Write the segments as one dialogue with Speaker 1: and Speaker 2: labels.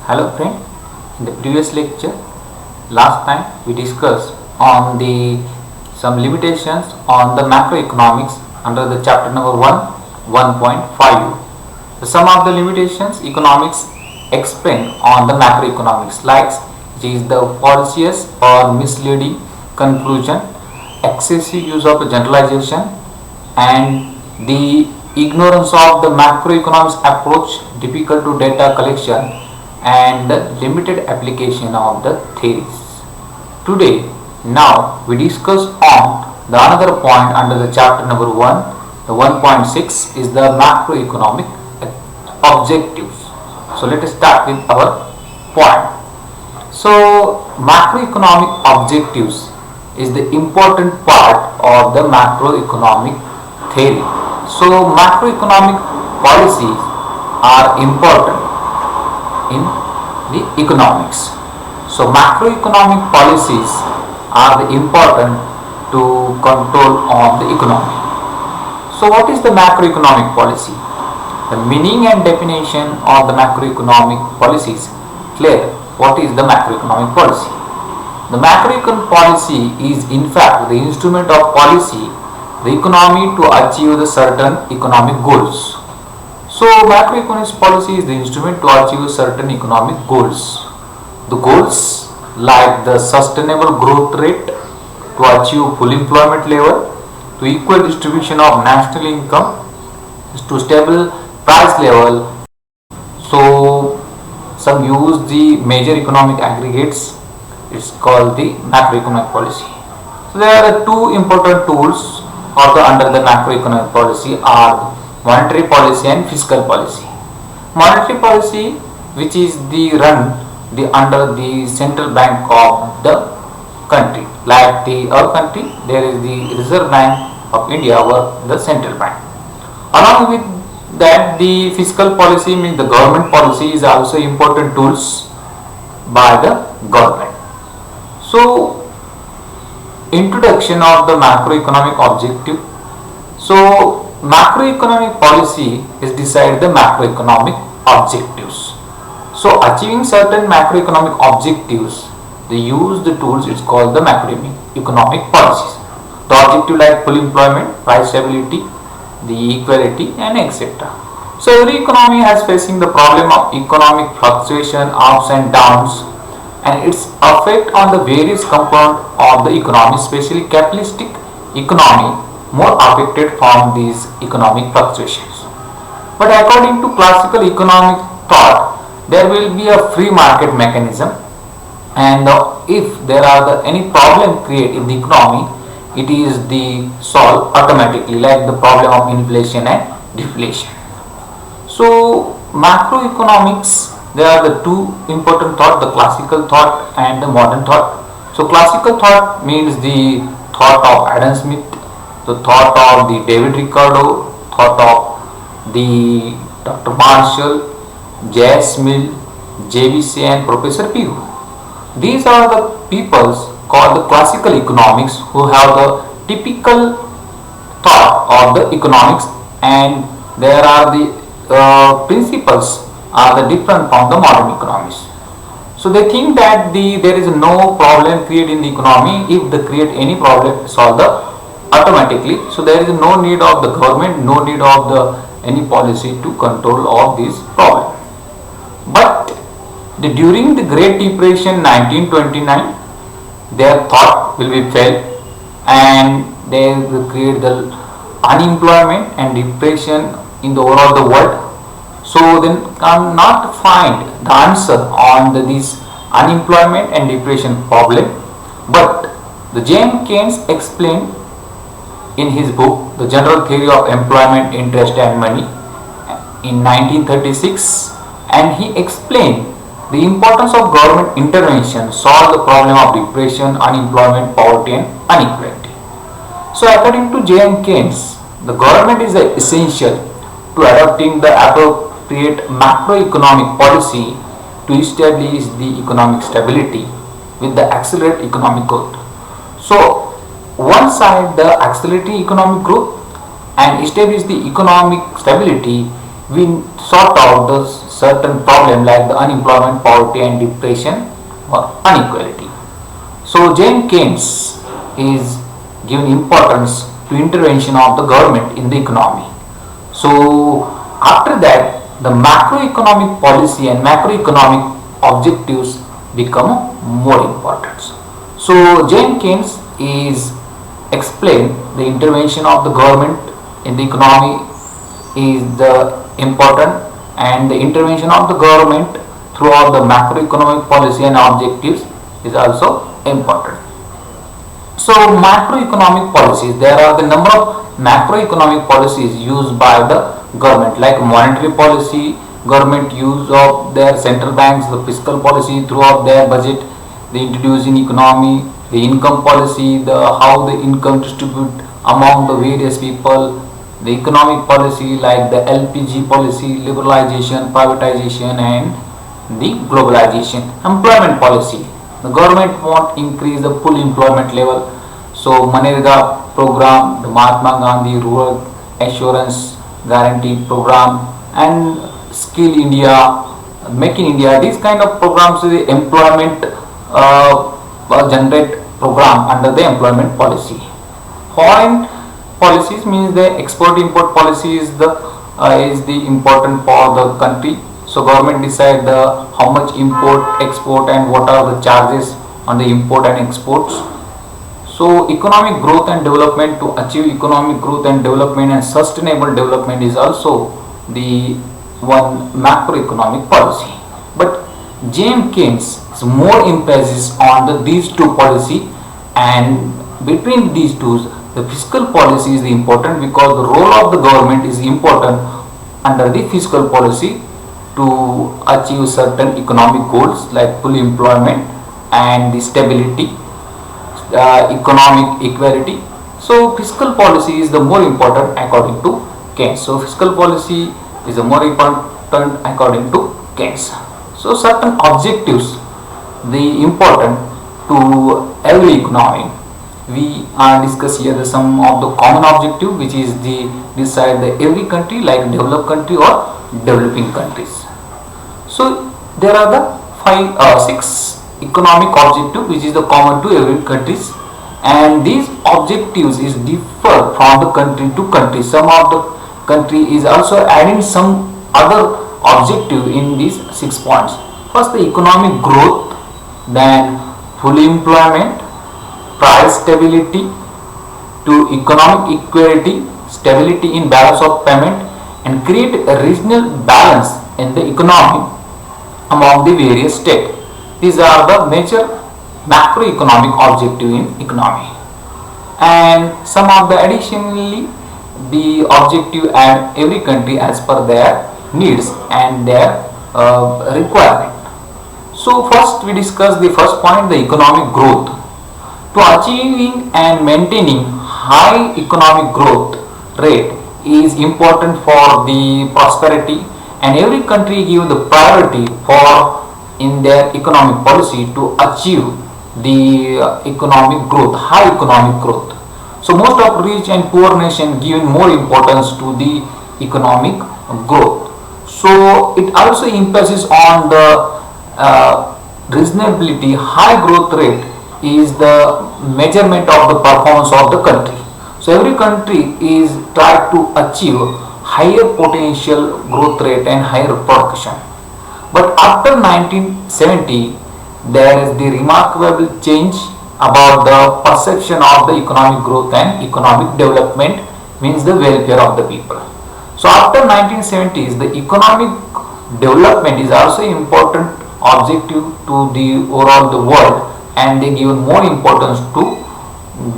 Speaker 1: Hello friend, in the previous lecture, last time we discussed on the some limitations on the macroeconomics under the chapter number 1, 1.5. Some of the limitations economics explain on the macroeconomics like which is the fallacious or misleading conclusion, excessive use of generalization, and the ignorance of the macroeconomics approach, difficult to data collection, and the limited application of the theories. Today, now we discuss on the another point under the chapter number 1, the 1.6 is the macroeconomic objectives. So let us start with our point. So macroeconomic objectives is the important part of the macroeconomic theory. So macroeconomic policies are important in the economics. So macroeconomic policies are the important to control on the economy. So what is the macroeconomic policy? The meaning and definition of the macroeconomic policies clear. What is the macroeconomic policy? The macroeconomic policy is in fact the instrument of policy the economy to achieve the certain economic goals. So macroeconomic policy is the instrument to achieve certain economic goals. The goals like the sustainable growth rate, to achieve full employment level, to equal distribution of national income, to stable price level. So some use the major economic aggregates. It's called the macroeconomic policy. So there are two important tools of the under the macroeconomic policy are monetary policy and fiscal policy. Monetary policy, which is the run the under the central bank of the country, like the our country there is the Reserve Bank of India or the central bank. Along with that, the fiscal policy means the government policy is also important tools by the government. So introduction of the macroeconomic objective. So macroeconomic policy is decide the macroeconomic objectives. So achieving certain macroeconomic objectives, they use the tools, it's called the macroeconomic policies. The objective like full employment, price stability, the equality, and etc. So every economy has facing the problem of economic fluctuation, ups and downs, and its effect on the various components of the economy, especially capitalistic economy more affected from these economic fluctuations. But according to classical economic thought, there will be a free market mechanism, and if there are any problem created in the economy, it is the solved automatically, like the problem of inflation and deflation. So macroeconomics, there are the two important thought, the classical thought and the modern thought. So classical thought means the thought of Adam Smith, the thought of the David Ricardo, thought of the Dr. Marshall, J.S. Mill, J.B.C. and Professor Pugh. These are the peoples called the classical economics who have the typical thought of the economics, and there are the principles are the different from the modern economics. So they think that there is no problem created in the economy. If they create any problem, solve the automatically. So there is no need of the government, no need of the any policy to control all these problems. But during the Great Depression 1929, their thought will be failed, and they will create the unemployment and depression in the overall the world. So then cannot find the answer on this unemployment and depression problem. But the James Keynes explained in his book The General Theory of Employment, Interest and Money in 1936, and he explained the importance of government intervention solve the problem of depression, unemployment, poverty and inequality. So according to J.M. Keynes, the government is essential to adopting the appropriate macroeconomic policy to establish the economic stability with the accelerate economic growth. So one side the accelerating economic growth and establish the economic stability, we sort out the certain problem like the unemployment, poverty and depression or inequality. So John Keynes is given importance to intervention of the government in the economy. So after that, the macroeconomic policy and macroeconomic objectives become more important. So John Keynes is explain the intervention of the government in the economy is the important, and the intervention of the government throughout the macroeconomic policy and objectives is also important. So macroeconomic policies, there are the number of macroeconomic policies used by the government, like monetary policy, government use of their central banks, the fiscal policy throughout their budget, they introduce in economy, the income policy, the how the income distribute among the various people, the economic policy like the LPG policy, liberalization, privatization and the globalization. Employment policy, the government want increase the full employment level, so Manrega program, the Mahatma Gandhi rural assurance guarantee program and Skill India, Make in India, these kind of programs, the employment generate program under the employment policy. Foreign policies means the export import policy is the important for the country. So government decide how much import, export and what are the charges on the import and exports. So economic growth and development, to achieve economic growth and development and sustainable development is also the one macroeconomic policy. But James Keynes is more emphasis on these two policy, and between these two the fiscal policy is important because the role of the government is important under the fiscal policy to achieve certain economic goals like full employment and the stability, economic equality. So fiscal policy is the more important according to Keynes. So fiscal policy is the more important according to Keynes. So certain objectives, the important to every economy. We are discuss here some of the common objective, which is the decide the every country like developed country or developing countries. So there are the six economic objective which is the common to every countries, and these objectives is differ from the country to country. Some of the country is also adding some other objective in these 6 points. First, the economic growth, then full employment, price stability, to economic equality, stability in balance of payment, and create a regional balance in the economy among the various states. These are the major macroeconomic objective in economy. And some of the additionally the objective and every country as per their needs and their requirement. So first we discuss the first point, the economic growth. To achieving and maintaining high economic growth rate is important for the prosperity, and every country give the priority for in their economic policy to achieve the economic growth, high economic growth. So most of rich and poor nation giving more importance to the economic growth. So it also emphasizes on the reasonability. High growth rate is the measurement of the performance of the country. So every country is try to achieve higher potential growth rate and higher production. But after 1970, there is the remarkable change about the perception of the economic growth and economic development, means the welfare of the people. So after 1970s, the economic development is also important objective to the overall the world, and they give more importance to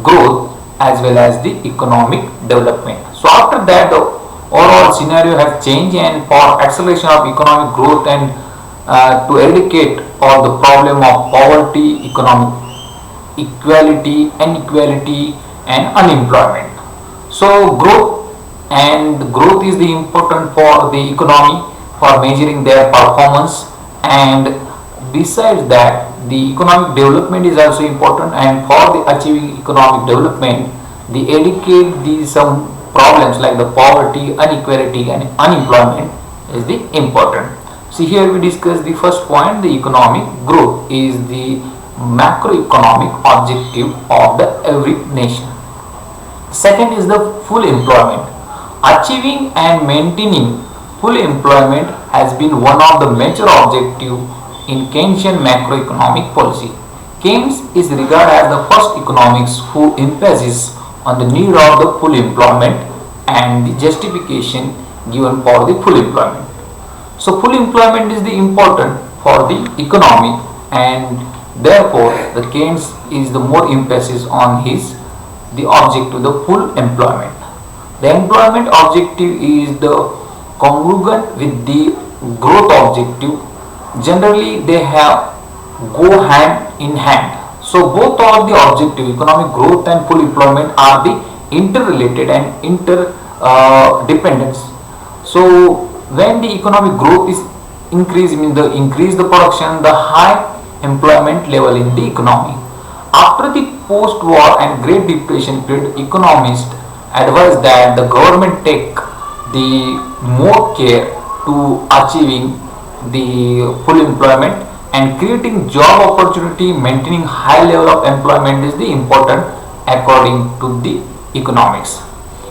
Speaker 1: growth as well as the economic development. So after that, the overall scenario has changed, and for acceleration of economic growth and to eradicate all the problem of poverty, economic equality, inequality and unemployment. So growth is the important for the economy for measuring their performance, and besides that the economic development is also important, and for the achieving economic development the eradicate some problems like the poverty, inequality and unemployment is the important. See, here we discuss the first point. The economic growth is the macroeconomic objective of the every nation. Second is the full employment. Achieving and maintaining full employment has been one of the major objectives in Keynesian macroeconomic policy. Keynes is regarded as the first economist who emphasizes on the need of the full employment and the justification given for the full employment. So full employment is the important for the economy, and therefore the Keynes is the more emphasis on the objective, the full employment. The employment objective is the congruent with the growth objective. Generally they have go hand in hand. So both of the objective, economic growth and full employment, are the interrelated and interdependence. So when the economic growth is increase, means the increase the production, the high employment level in the economy. After the post-war and Great Depression period, economists advise that the government take the more care to achieving the full employment, and creating job opportunity, maintaining high level of employment is the important according to the economics.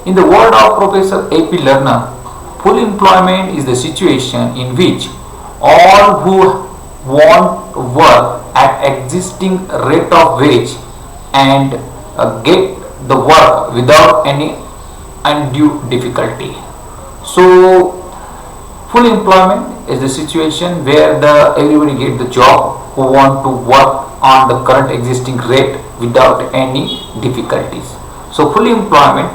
Speaker 1: In the word of Professor A.P. Lerner, full employment is the situation in which all who want work at existing rate of wage and get the work without any undue difficulty. So full employment is the situation where everybody get the job who want to work on the current existing rate without any difficulties. So full employment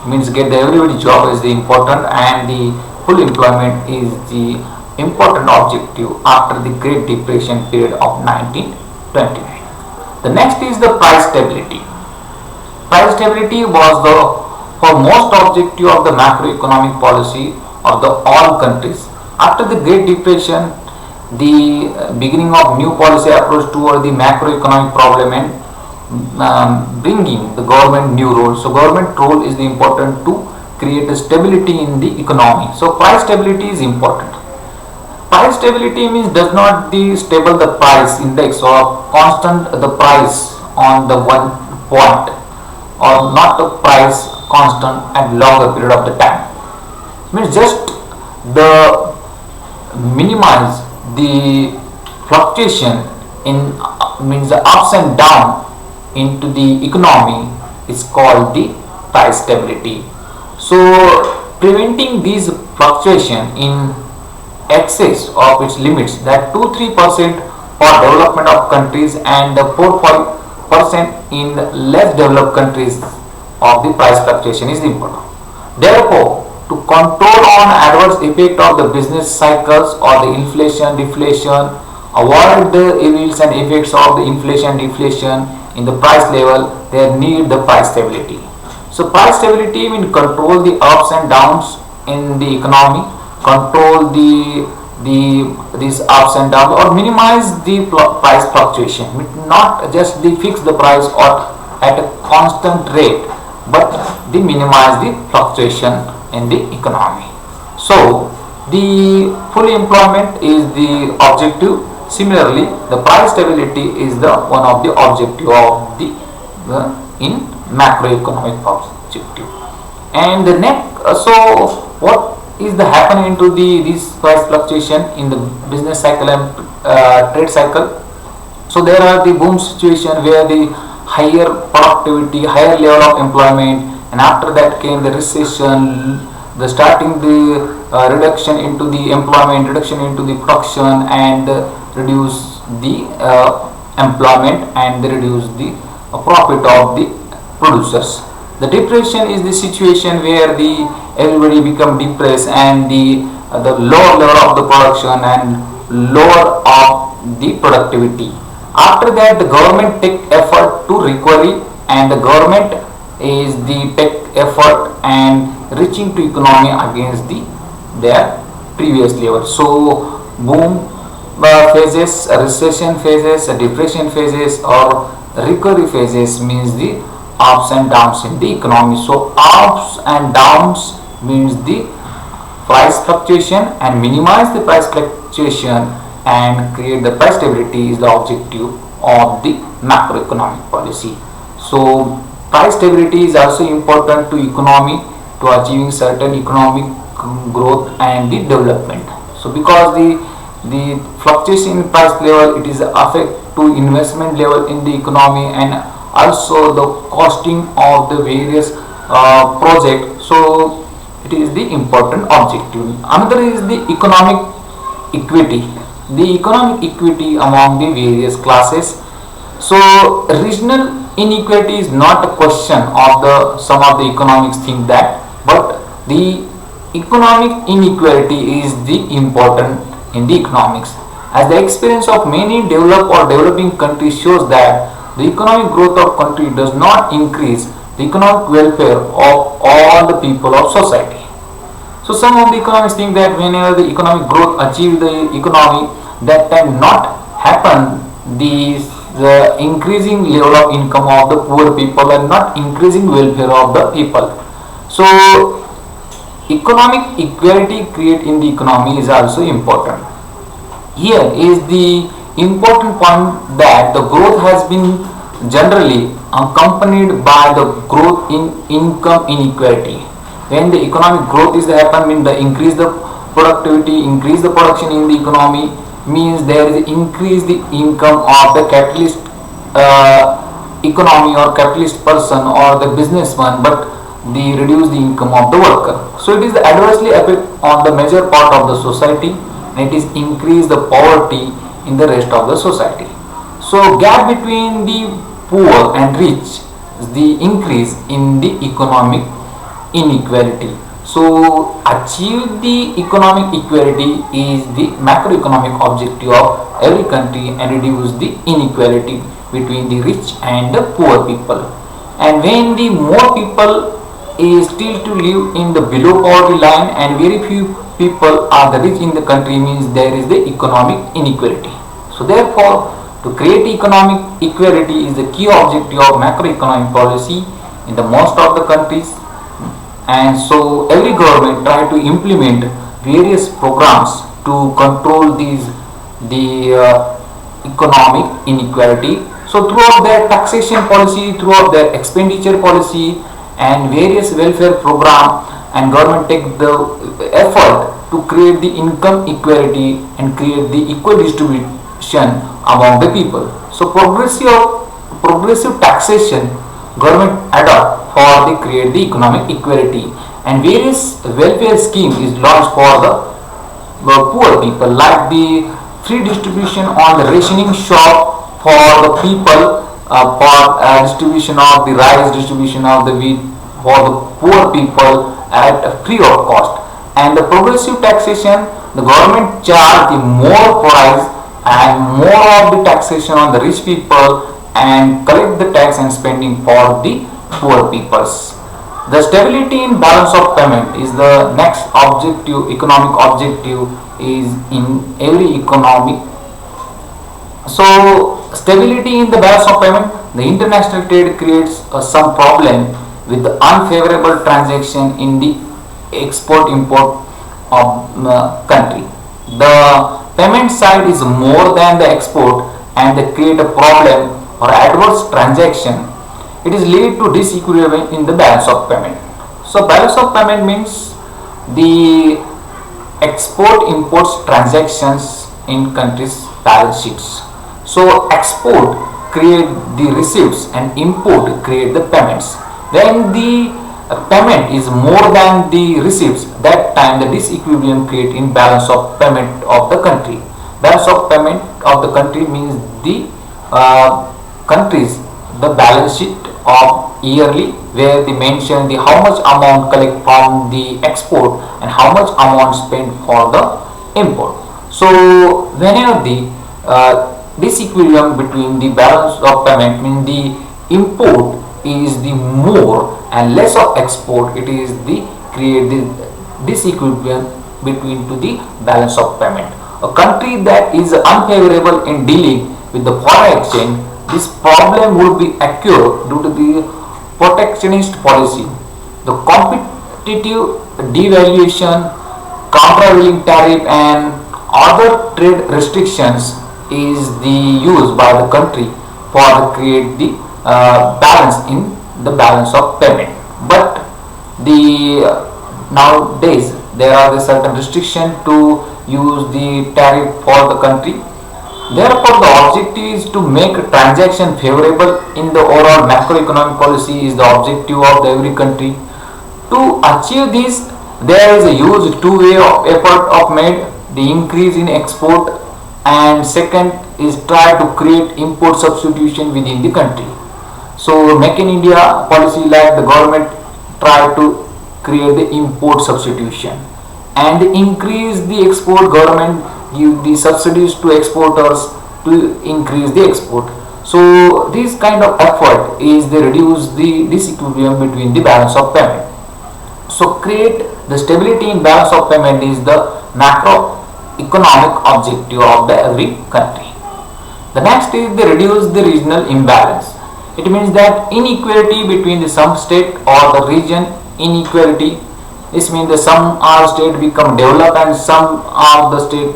Speaker 1: means everybody job is the important, and the full employment is the important objective after the Great Depression period of 1929. The next is the price stability. Price stability was the for most objective of the macroeconomic policy of the all countries. After the Great Depression, the beginning of new policy approach toward the macroeconomic problem and bringing the government new role. So government role is the important to create a stability in the economy. So price stability is important. Price stability means does not the stable the price index or constant the price on the one point, or not the price constant at longer period of the time. Means just the minimize the fluctuation in means the ups and down into the economy is called the price stability. So preventing these fluctuation in excess of its limits, that 2-3% for development of countries and 4-5% in less developed countries of the price fluctuation is important. Therefore, to control on adverse effect of the business cycles or the inflation deflation, avoid the evils and effects of the inflation deflation in the price level, they need the price stability. So price stability means control the ups and downs in the economy, control these ups and downs, or minimize the price fluctuation, not just the fix the price or at a constant rate, but the minimize the fluctuation in the economy. So the full employment is the objective. Similarly, the price stability is the one of the objective of the in macroeconomic objective. And the next, so what is the happening to this price fluctuation in the business cycle and trade cycle? So there are the boom situation where the higher productivity, higher level of employment, and after that came the recession, the starting the reduction into the employment, reduction into the production, and reduce the employment, and they reduce the profit of the producers. The depression is the situation where the everybody become depressed, and the lower level of the production and lower of the productivity. After that, the government take effort to recovery, and the government is the take effort and reaching to economy against their previous level. So boom phases, recession phases, depression phases, or recovery phases means the ups and downs in the economy. So ups and downs means the price fluctuation, and minimize the price fluctuation and create the price stability is the objective of the macroeconomic policy. So price stability is also important to economy to achieving certain economic growth and the development. So because the fluctuation in price level, it is affect to investment level in the economy and also the costing of the various project. So it is the important objective. Another is the economic equity. The economic equity among the various classes. So regional inequality is not a question of the some of the economics think that, but the economic inequality is the important in the economics, as the experience of many developed or developing countries shows that the economic growth of country does not increase the economic welfare of all the people of society. So some of the economists think that whenever the economic growth achieve the economy, that time not happen the increasing level of income of the poor people and not increasing welfare of the people. So economic equality create in the economy is also important. Here is the important point that the growth has been generally accompanied by the growth in income inequality. When the economic growth is happen, mean the increase the productivity, increase the production in the economy, means there is increase the income of the capitalist economy or capitalist person or the businessman, but they reduce the income of the worker. So it is adversely affect on the major part of the society, and it is increase the poverty in the rest of the society. So gap between the poor and rich is the increase in the economic inequality. So achieve the economic equality is the macroeconomic objective of every country and reduce the inequality between the rich and the poor people. And when the more people is still to live in the below poverty line and very few people are the rich in the country, means there is the economic inequality. So therefore to create economic equality is the key objective of macroeconomic policy in the most of the countries. And so every government try to implement various programs to control the economic inequality. So throughout their taxation policy, throughout their expenditure policy and various welfare program, and government take the effort to create the income equality and create the equal distribution among the people. So progressive taxation government adopt for the create the economic equality, and various welfare scheme is launched for the poor people, like the free distribution on the rationing shop for the people, for distribution of the rice, distribution of the wheat for the poor people at free of cost. And the progressive taxation, the government charge the more price and more of the taxation on the rich people and collect the tax and spending for the poor peoples. The stability in balance of payment is the next objective, economic objective is in every economic. So stability in the balance of payment, the international trade creates some problem with the unfavorable transaction in the export import of country. The payment side is more than the export and they create a problem or adverse transaction. It is lead to disequilibrium in the balance of payment. So balance of payment means the export imports transactions in countries' balance sheets. So export create the receipts and import create the payments. When the payment is more than the receipts, that time the disequilibrium create in balance of payment of the country. Balance of payment of the country means the countries the balance sheet of yearly, where they mention the how much amount collect from the export and how much amount spent for the import. So whenever the disequilibrium between the balance of payment means the import is the more and less of export, it is the create the disequilibrium between to the balance of payment. A country that is unfavorable in dealing with the foreign exchange, this problem would be occur due to the protectionist policy, the competitive devaluation, countervailing tariff, and other trade restrictions is the used by the country for the create the balance in the balance of payment. But the nowadays there are the certain restriction to use the tariff for the country. Therefore, the objective is to make a transaction favorable in the overall macroeconomic policy is the objective of the every country. To achieve this, there is a huge two-way of effort of made the increase in export, and second is try to create import substitution within the country. So Make in India policy, like the government try to create the import substitution and increase the export. Government give the subsidies to exporters to increase the export. So this kind of effort is they reduce the disequilibrium between the balance of payment. So create the stability in balance of payment is the macroeconomic objective of the every country. The next is they reduce the regional imbalance. It means that inequality between the some state or the region inequality. This means that some are state become developed and some of the state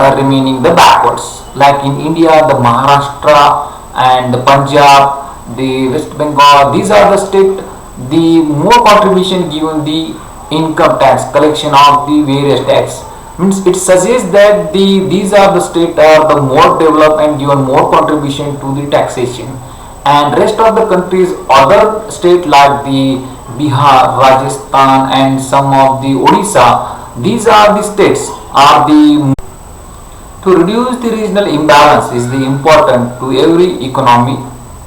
Speaker 1: are remaining the backwards. Like in India, the Maharashtra and the Punjab, the West Bengal, these are the state the more contribution given the income tax collection of the various tax. Means it suggests that these are the state are the more developed and given more contribution to the taxation, and rest of the countries other state like the Bihar, Rajasthan and some of the Odisha, these are the states are the to reduce the regional imbalance is the important to every economy,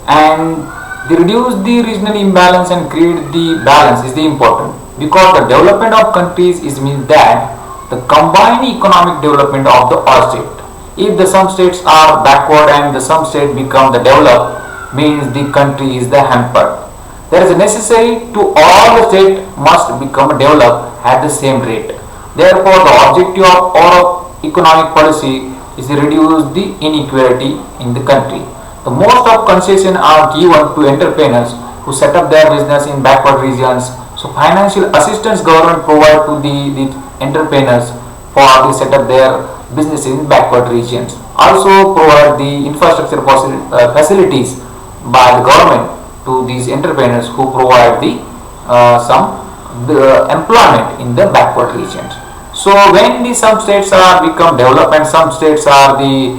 Speaker 1: and the reduce the regional imbalance and create the balance is the important, because the development of countries is means that the combined economic development of the all state. If the some states are backward and the some state become the developed, means the country is the hampered. There is a necessary to all the state must become developed at the same rate. Therefore, the objective of all economic policy is to reduce the inequality in the country. The most of concession are given to entrepreneurs who set up their business in backward regions. So financial assistance government provide to the entrepreneurs for the set up their business in backward regions. Also provide the infrastructure facilities by the government to these entrepreneurs who provide the employment in the backward regions. So when the some states are become developed and some states are the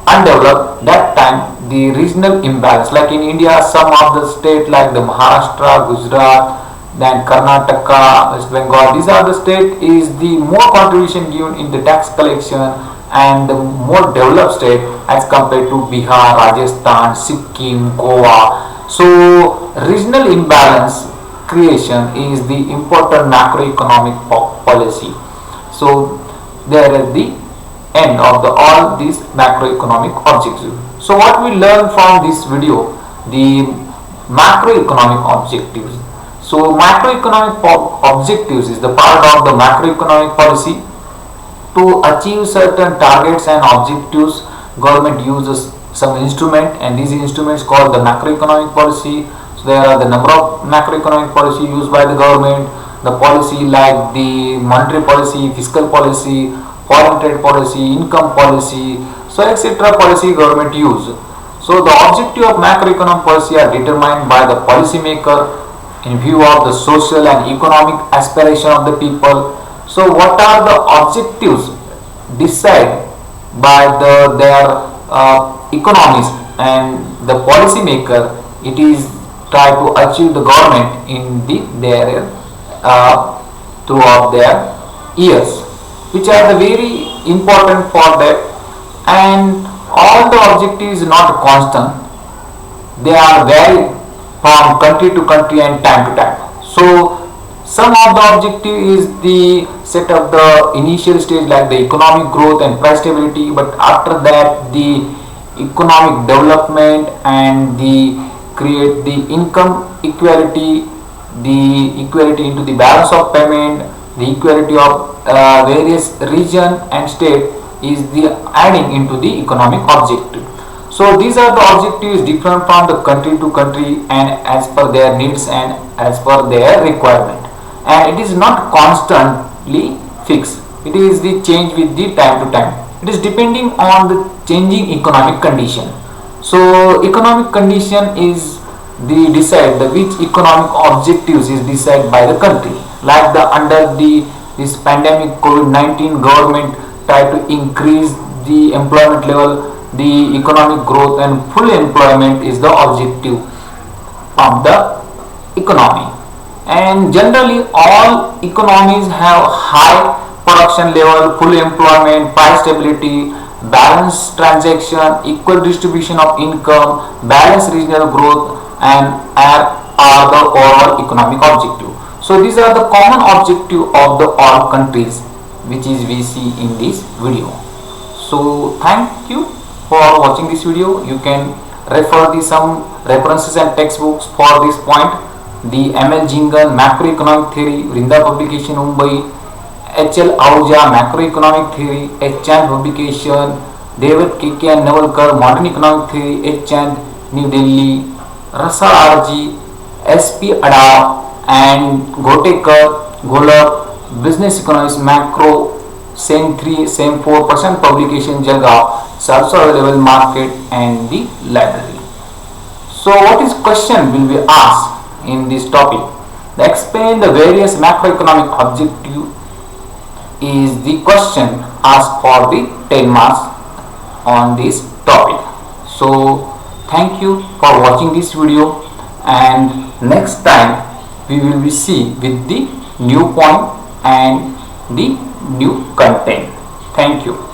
Speaker 1: undeveloped, that time the regional imbalance, like in India some of the state like the Maharashtra, Gujarat, then Karnataka, West Bengal, these are the state is the more contribution given in the tax collection and the more developed state as compared to Bihar, Rajasthan, Sikkim, Goa. So regional imbalance creation is the important macroeconomic policy. So there is the end of the all these macroeconomic objectives. So what we learn from this video, the macroeconomic objectives. So macroeconomic objectives is the part of the macroeconomic policy. To achieve certain targets and objectives, government uses some instrument, and these instruments called the macroeconomic policy. So there are the number of macroeconomic policy used by the government. The policy like the monetary policy, fiscal policy, foreign trade policy, income policy, so etc. policy government use. So the objective of macroeconomic policy are determined by the policy maker in view of the social and economic aspiration of the people. So what are the objectives decided by their economists and the policy maker? It is try to achieve the government in their throughout their years, which are the very important for that, and all the objectives not constant, they are varied from country to country and time to time. So some of the objective is the set of the initial stage like the economic growth and price stability, but after that the economic development and the create the income equality, the equality into the balance of payment, the equality of various region and state is the adding into the economic objective. So these are the objectives different from the country to country and as per their needs and as per their requirement, and it is not constantly fixed. it is the change with the time to time. It is depending on the changing economic condition. So economic condition is the decide the which economic objectives is decided by the country. Like the under the this pandemic COVID-19, government try to increase the employment level, the economic growth, and full employment is the objective of the economy. And generally all economies have high production level, full employment, price stability, balanced transaction, equal distribution of income, balanced regional growth, and are the overall economic objective. So these are the common objective of the all countries which is we see in this video. So thank you for watching this video. You can refer the some references and textbooks for this point. The M.L. Jingle Macroeconomic Theory, Vrinda Publication Mumbai, H.L. Ahuja Macroeconomic Theory, H. Chand Publication, David K.K. and Navalkar Modern Economic Theory, H. Chand, New Delhi, Rasa R.G., S.P. Ada and Gotekar, Golab, Business Economics Macro, same 3, same 4% publication Jalgaon, is also available market and the library. So what is question will be asked in this topic? The explain the various macroeconomic objective is the question asked for the 10 marks on this topic. So thank you for watching this video, and next time we will be see with the new point and the new content. Thank you.